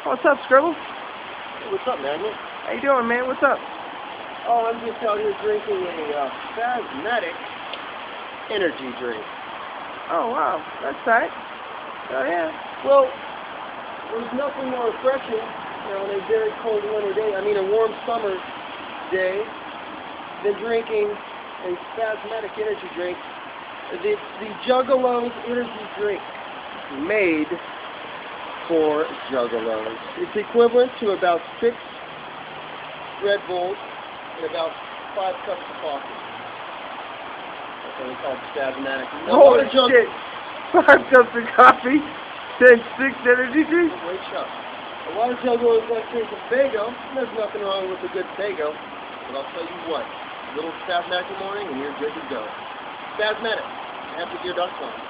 What's up, Scribble? Hey, what's up, Magnet? How you doing, man? What's up? Oh, I'm just out here drinking a Spasmatic energy drink. Oh, wow. That's tight. Oh, yeah. Well, there's nothing more refreshing, on a very cold winter day, a warm summer day, than drinking a Spasmatic energy drink. It's the Juggalos energy drink, made for Juggalos. It's equivalent to about 6 Red Bulls and about 5 cups of coffee. That's what we call Spasmatic. Holy shit. 5 cups of coffee, then 6 energy drinks? Wait up. A lot of Juggalos like drinking Faygo. There's nothing wrong with a good Faygo. But I'll tell you what, a little Spasmatic in the morning and you're good to go. Spasmatic, AmpleGear.com.